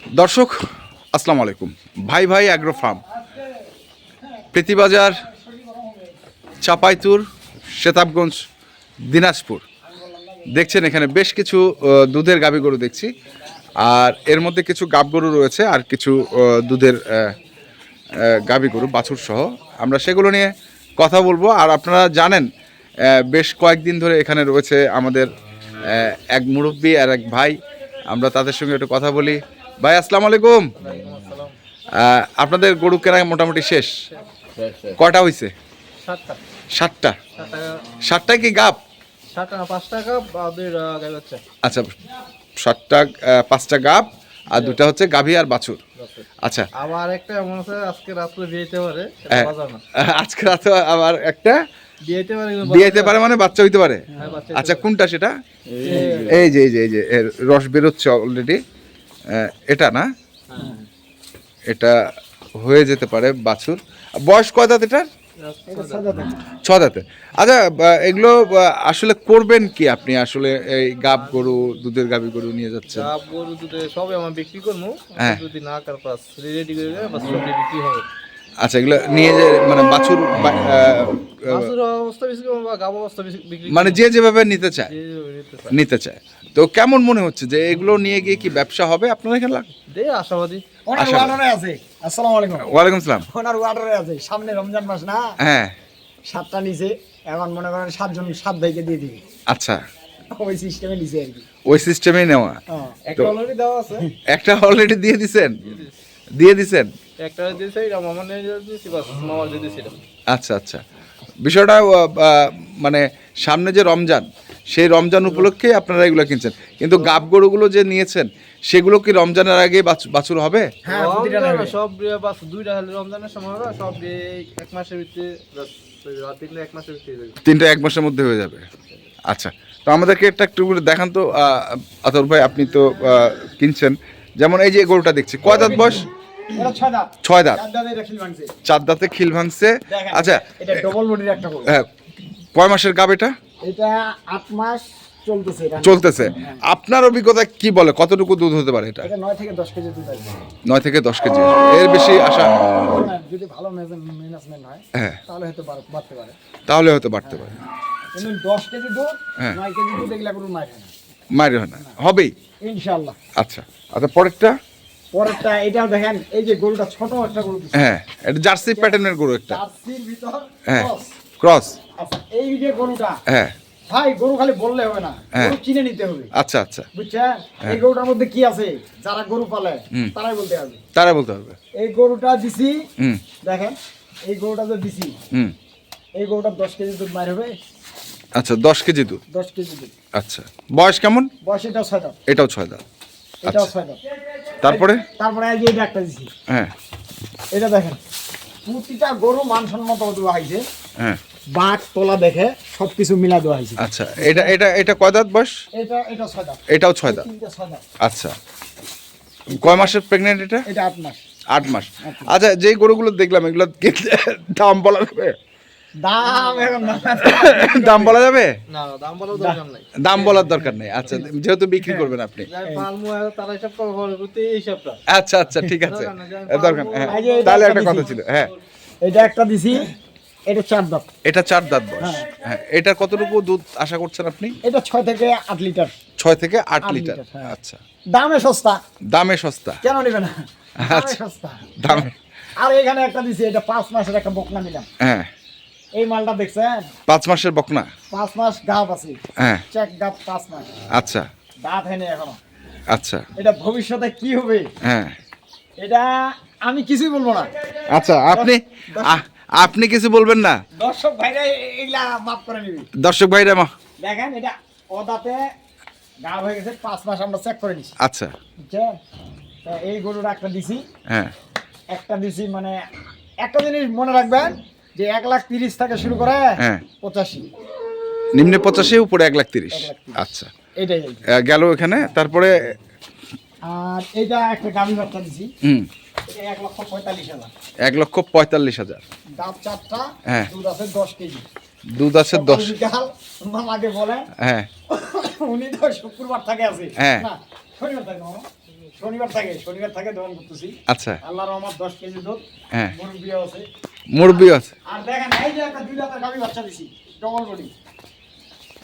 দর্শক আসসালামু আলাইকুম। ভাই ভাই অ্যাগ্রো ফার্ম, প্রীতিবাজার, চাপাইতুর, সেতাবগঞ্জ, দিনাজপুর। দেখছেন এখানে বেশ কিছু দুধের গাভী গরু দেখছি, আর এর মধ্যে কিছু গাব গরু রয়েছে আর কিছু দুধের গাভী গরু বাছুর সহ। আমরা সেগুলো নিয়ে কথা বলবো। আর আপনারা জানেন বেশ কয়েকদিন ধরে এখানে রয়েছে আমাদের এক মুরব্বী আর এক ভাই। আমরা তাদের সঙ্গে একটু কথা বলি। ভাই আসসালামু আলাইকুম। আপনাদের গরু কেনা মোটামুটি শেষ? কয়টা হয়েছে? 7টা। 7টায় কি গাব? আচ্ছা, 7টা 5টা গাব আর 2টা হচ্ছে গাভী আর বাছুর। আচ্ছা, আবার একটা এমন আছে আজকে রাত্রে বিয়েতে পারে, আজকে রাতে আবার একটা বিয়েতে পারে, বিয়েতে পারে মানে বাচ্চা হইতে পারে। আচ্ছা, কোনটা সেটা? এই যে এর রস বেরোচ্ছে অলরেডি। এটা না, এটা হয়ে যেতে পারে বাছুর। বয়স কয় দাঁত এটার? 6 দাঁতে। আচ্ছা, এগুলো আসলে করবেন কি আপনি? আসলে এই গাব গরু, দুধের গাভী গরু নিয়ে যাচ্ছেন? গাব গরু দুধে সবই আমার বিক্রি করবো, হ্যাঁ। যদি না কার পাস রেডি করে দেয় বাস সবই বিক্রি হবে। আচ্ছা, এগুলো নিয়ে যে মানে বাছুর বাছুর অবস্থা বিক্রি করবো বা গাব অবস্থা বিক্রি মানে যে যেভাবে নিতে চায় করবো। নিতে চায়। তো কেমন মনে হচ্ছে যে এগুলো নিয়ে গিয়ে কি ব্যবসা হবে আপনার এখানে? দে আশাবাদী। ওয়ালাইকুম সালাম। সামনে রমজান মাস না, হ্যাঁ, 7টা নিচে এখন মনে করেন 7 ভাইকে দিয়ে দিবি, আচ্ছা, ওই সিস্টেমে নিচে আর কি। ওই সিস্টেমেই নেওয়া। একটা অলরেডি দেওয়া আছে, একটা অলরেডি দিয়ে দিছেন। একটা দিয়েছে, এটা মামা নিয়ে দিয়েছি, বাস মামার দিয়ে দিয়েছিলাম। আচ্ছা আচ্ছা, বিষয়টা মানে সামনে যে রমজান, সেই রমজান উপলক্ষে আপনারা এগুলো কিনছেন, কিন্তু গাব গরুগুলো যে নিয়েছেন সেগুলো কি রমজানের আগে বাছুর হবে? হ্যাঁ, সব বাস 2টা রমজানের সময় হবে, সব এক মাসের ভিতরে, 3টা 1 মাসের ভিতরে, 3টা 1 মাসের মধ্যে হয়ে যাবে। আচ্ছা, তো আমাদেরকে একটা একটু দেখান তো আতর ভাই, আপনি তো কিনছেন। যেমন এই যে গরুটা দেখছি, কয় দাঁত বয়স? এটা 6 দাঁত। 6 দাঁত। 4 দাঁতে খিল ভাঙছে। 4 দাঁতে খিল ভাঙছে। দেখেন, আচ্ছা, এটা ডবল বডির একটা গরু। হ্যাঁ, কয় মাসের গাব এটা? এটা 8 মাস চলতেছে এটা। চলতেছে। আপনার অভিজ্ঞতা কি বলে কতটুকু দুধ হতে পারে এটা? এটা 9 থেকে 10 কেজি দুধ আসবে। 9 থেকে 10 কেজি, এর বেশি আশা? যদি ভালো ম্যানেজমেন্ট হয় হ্যাঁ, তাহলে হয়তো বাড়তে পারে। তাহলে হয়তো বাড়তে পারে। কিন্তু 10 কেজি দুধ, হ্যাঁ। 9 কেজি দুধ এগুলা গরু মারে না মায়ের হয় না, হবেই। ইনশাআল্লাহ। আচ্ছা আচ্ছা, পরেরটা? পরেরটা এটাও দেখেন, এই যে গরুটা ছোট একটা গরু, হ্যাঁ, এটা জার্সি প্যাটার্নের গরু একটা। জার্সির ভিতর হ্যাঁ, cross। ক্রস। আচ্ছা, এই যে গরুটা, হ্যাঁ, ভাই গরু খালি বললে হবে না, হ্যাঁ। গরু চিনে নিতে হবে। আচ্ছা আচ্ছা, বুঝছেন? এই গরুটার মধ্যে কি আছে যারা গরু পালে তারাই বলতে হবে। তারা বলতে হবে। এই গরুটা দিছি, হুম দেখেন এই গরুটা যে দিছি, হুম, এই গরুটা 10 কেজি দুধ মার হবে। আচ্ছা, 10 কেজি দুধ। 10 কেজি দুধ। আচ্ছা, বয়স কেমন? বয়স এটাও 6 দাঁত। এটাও 6 দাঁত। এটাও আচ্ছা। 6 দাঁত। তারপরে? তারপরে এই যে এটা একটা দিছি, হ্যাঁ এটা দেখেন প্রতিটা গরু মানসম্মত দেওয়া হয়েছে, হ্যাঁ, বাঘ তোলা দেখে সবকিছু মিলা দেওয়া হয়েছে। আচ্ছা, এটা কয় দাঁত বয়স? এটা 6 দাঁত। এটাও 6 দাঁত। তিনটা 6 দাঁত। আচ্ছা, কয় মাসের প্রেগনেন্ট এটা? এটা 8 মাস। 8 মাস। আচ্ছা, যেই গরুগুলো দেখলাম এগুলো দাম বলা যাবে? দাম এখন না। দাম বলা যাবে? না দাম বলার দরকার নাই, দাম বলার দরকার নেই। আচ্ছা, যেহেতু বিক্রি করবেন আপনি। যাই পালমু তারা সব খবর করতে এই সবটা। আচ্ছা আচ্ছা, ঠিক আছে, দরকার নেই। হ্যাঁ, এই যে এটা তাহলে একটা একটা কথা দিছি। ছিল। হ্যাঁ, এটা একটা দিছি, এটা 4 দাঁত। এটা 4 দাঁত বয়স। হ্যাঁ, এটা কতটুকু দুধ আশা করছেন আপনি? এটা 6 থেকে 8 লিটার। 6 থেকে 8 8 লিটার। লিটার, হ্যাঁ। আচ্ছা, দামে সস্তা, দামে সস্তা। কেন নিবে না? দামে আচ্ছা। সস্তা। দামে, আর এখানে একটা দিছি, এটা 5 মাসের একটা বকনা নিলাম। হ্যাঁ, এই মালটা দেখছেন? 5 মাসের বকনা। 5 মাস গাব আছে, হ্যাঁ, চেক গাব 5 মাস, আচ্ছা দাঁত হয়নি এখনো। আচ্ছা, এটা ভবিষ্যতে কি হবে হ্যাঁ, এটা আমি কিছুই বলবো না। আচ্ছা, আপনি কিছু বলবেন না? দর্শক ভাইরা এগুলা মাফ করে নিবি। দর্শক ভাইরা দেখেন এটা ওদাতে গাব হয়ে গেছে, 5 মাস আমরা চেক করে নিছি। আচ্ছা, বুঝছেন? তা এই গরুটা একটা দিছি, হ্যাঁ, একটা দিছি, মানে একটা জিনিস মনে রাখবেন যে 1,30,000 থেকে শুরু করে হ্যাঁ। 85, নিম্নে 85, উপরে 1,30,000। 1,30,000 আচ্ছা, এটাই আর কি। গেল এখানে। তারপরে আর এইটা একটা গাভী বাচ্চা দিছি, হুম, এটা 1,45,000, 1,45,000। দাঁত 4টা, হ্যাঁ। দুধ আছে 10 কেজি। দুধ আছে 10। বিকাল মামাকে বলেন, হ্যাঁ উনি তো শুক্রবার থাকে আছে হ্যাঁ। না, শনিবার থাকে দোকান করতেছি। আচ্ছা আল্লাহর রহমত 10 কেজি দুধ, হ্যাঁ মুরগি আছে। মুরব্বি আছে আর দেখেন এই যে একটা 2 দাঁতের গাভী বাচ্চা দিছি, ডবল বডি।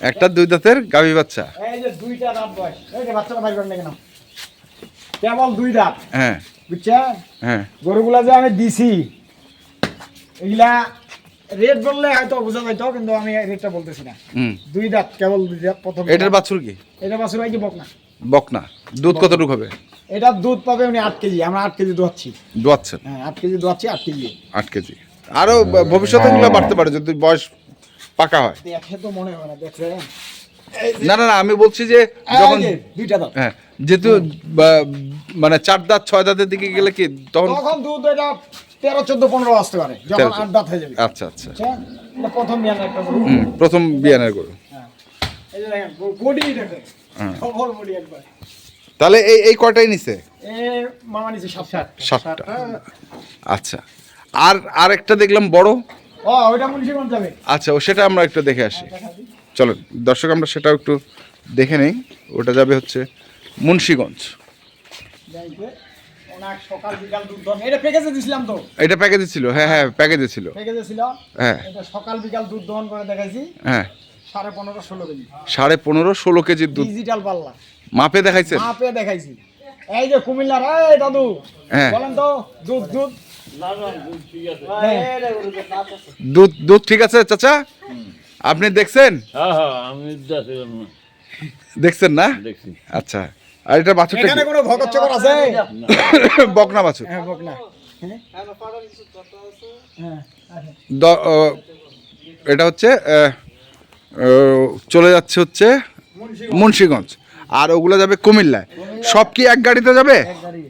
একটা 2 দাঁতের গাভী বাচ্চা এই যে 2টা দাঁত বয়স, এই যে বাচ্চাটা বাইর করেন কেন, কেবল 2 দাঁত, হ্যাঁ বুঝছেন? হ্যাঁ গরুগুলা যে আমি দিছি এগুলা রেট বললে হয়তো বোঝা যাইতো, কিন্তু আমি রেটটা বলতেছি না। 2 দাঁত, কেবল 2 দাঁত প্রথম। এটার বাছুর কি? এটা বাছুর হয় কি বকনা। বকনা। দুধ কতটুকু হবে? এটা দুধ পাবে উনি 8 কেজি, আমরা 8 কেজি দোয়াচ্ছি। দোয়াচ্ছেন? হ্যাঁ 8 কেজি দোয়াচ্ছি, 8 কেজি। 8 কেজি। আরো ভবিষ্যতে এগুলো বাড়তে পারে যদি বয়স পাকা হয়। দেখে তো মনে হয় না, দেখছেন? না না না, আমি বলছি যে যখন 2টা দাঁত, হ্যাঁ যেহেতু মানে 4 দাঁত 6 দাঁতের দিকে গেলে কি তখন? তখন দুধ এটা 13, 14, 15 আসতে পারে, যখন 8 দাঁত হয়ে যাবে। আচ্ছা আচ্ছা, বুঝছেন? এটা প্রথম বিয়ান একটা গরু। প্রথম বিয়ানের গরু। হ্যাঁ এই যে দেখেন বডি দেখেন, হ্যাঁ। ডবল বডি একবার। তাহলে এই কয়টাই নিছে? এ মামা নিছে 7টা। আচ্ছা, আর একটা দেখলাম বড়। ও ওইটা মুন্সিগঞ্জ যাবে। আচ্ছা, ও সেটা আমরা একটু দেখে আসি। চলেন দর্শক, আমরা সেটাও একটু দেখে নেই। ওটা যাবে হচ্ছে মুন্সিগঞ্জ। যাইতে অনেক সকাল বিকাল দুধ দহন, এটা প্যাকেজে দিছিলাম তো। এটা প্যাকেজে ছিল, হ্যাঁ হ্যাঁ প্যাকেজে ছিল। প্যাকেজে ছিল, হ্যাঁ এটা সকাল বিকাল দুধ দহন করে দেখাইছি। হ্যাঁ 15.5, 16 কেজি 15.5-16 কেজির দুধ ডিজিটাল পাল্লা মাপে দেখাইছেন? মাপে দেখাইছি। এই যে কুমিল্লার, এই দাদু হ্যাঁ। বলেন তো দুধ দুধ দুধ ঠিক আছে চাচা? আপনি দেখছেন? আমি দেখছেন না? দেখছি। আচ্ছা, আর এটা বাছুরটা এখানে কি? কোনো ভকত চকর আছে? বকনা বাছুর। হ্যাঁ বকনা। হ্যাঁ হ্যাঁ আছে। এটা হচ্ছে চলে যাচ্ছে হচ্ছে মুন্সিগঞ্জ, আর ওগুলো যাবে কুমিল্লায়। সব কি এক গাড়িতে যাবে? এক গাড়ি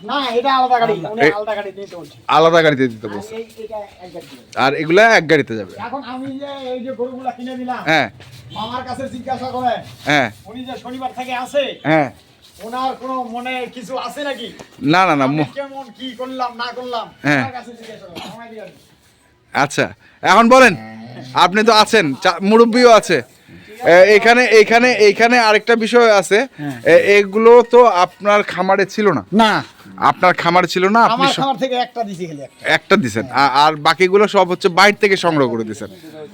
না, এটা আলাদা গাড়ি, উনি আলাদা গাড়ি দিতে বলছে। আলাদা গাড়িতে দিতে বলছে, এটা এক গাড়ি দিবে। আর এগুলা এক গাড়িতে যাবে। এখন আমি যে এই যে গরুগুলা কিনে দিলাম, হ্যাঁ মামার কাছে জিজ্ঞাসা করে হ্যাঁ উনি যে শনিবার থেকে আসে, হ্যাঁ। ওনার কোনো মনে কিছু আছে নাকি? না না না, আমি কেমন কি করলাম না করলাম, হ্যাঁ। আমার কাছে জিজ্ঞাসা করে, আমায় দিয়ে আসবে। আচ্ছা, এখন বলেন, আপনি তো আছেন, মুরব্বিও আছে এইখানে আরেকটা বিষয় আছে। এগুলো তো আপনার খামারে ছিল না? না, আপনার খামারে ছিল না, আপনি আমার খামার থেকে একটা দিছি খালি একটা। একটা দিছেন, আর বাকিগুলো সব হচ্ছে বাইরে থেকে সংগ্রহ করে দিছেন।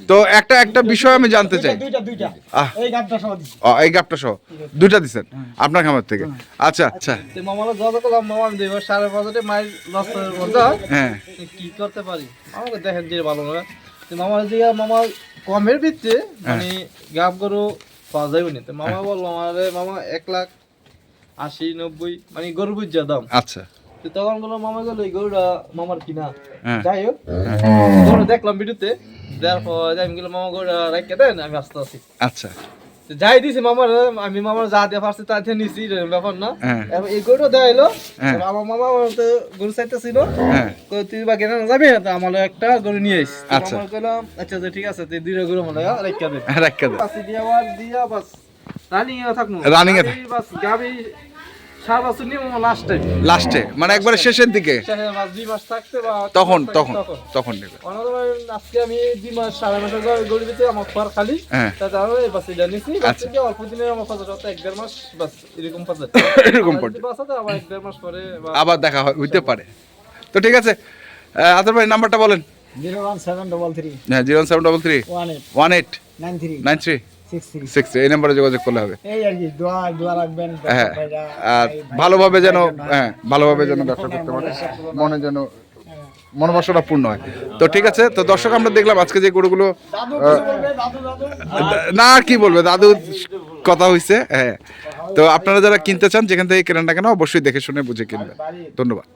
তো একটা বিষয় আমি জানতে চাই। দুইটা আহ। এই গাবটা সহ দিছি। এই গাবটা সহ 2টা দিছেন আপনার খামার থেকে? আচ্ছা আচ্ছা, মামারা যত করলাম, মামা আমি 2.5 মাইল লসের মধ্যে হ্যাঁ কি করতে পারি, আমাকে দেখেন যে ভালো নয়। মামার দিকে মামা কমের ভিত্তিতে মানে গাব গরু পাওয়া যাবে না। তো মামা বললো আমারে, মামা 1,80,90 মানে গরু বুঝা দাম। আচ্ছা তো তখন বললো মামা গেল এই গরুটা মামার কিনা। হ্যাঁ। যাই হোক গরু দেখলাম ভিডিওতে, দেওয়ার পর আমি গেলাম মামা গরুটা রেখে দেন, আমি আসতে আসি। আচ্ছা তো যাই দিছি মামার, আমি মামার যা দিয়ে পারছি তা দিয়ে নিছি, এরকম ব্যাপার না। হ্যাঁ। এবার এই গরুটা দেওয়া এলো, হ্যাঁ। আমার মামা তো গরু চাইতেছিল, হ্যাঁ তুই বা কেন যাবি, তো আমার একটা গরু নিয়ে আইস। আচ্ছা। আমার কইলাম আচ্ছা যে ঠিক আছে, তুই 2টা গরু মনে রেখে দে। রাখা দেন। পাশে দিয়ে আবার দিয়া বাস রানিং এ থাকবো, Running এ বাস গাবি 7 বছর নিয়ে মামা লাস্টে মানে একবারে শেষের দিকে, মাস 2 মাস থাকতে বা তখন নেবে। আজকে আমি 2 মাস 4.5 মাস গরু দিতে আমার পার খালি, হ্যাঁ। তাতে আমি বাস এটা নিছি। বাস আচ্ছা। থেকে অল্প দিনে আমার 1.5 মাস বাস এরকম পাচ্ছে। এরকম পড়ে বাসাতে আবার 1.5 মাস পরে আবার দেখা হইতে পারে। তো ঠিক আছে, আদর ভাই নাম্বারটা বলেন। 01733 হ্যাঁ 01733 18 18 93 93 63। 63, এই নাম্বারে যোগাযোগ করলে হবে। এই আর কি, দোয়া রাখবেন। হ্যাঁ, আর ভালোভাবে যেন ভালোভাবে যেন ব্যবসা করতে পারে, মনে যেন মনোবাসনা পূর্ণ হয়। তো ঠিক আছে, তো দর্শক আমরা দেখলাম আজকে যে গরুগুলো, দাদু কিছু বলবে, দাদু না আর কি বলবে, দাদু কথা হইছে। হ্যাঁ, তো আপনারা যারা কিনতে চান যেখান থেকে কেনেন না কেন অবশ্যই দেখে শুনে বুঝে কিনবেন। ধন্যবাদ।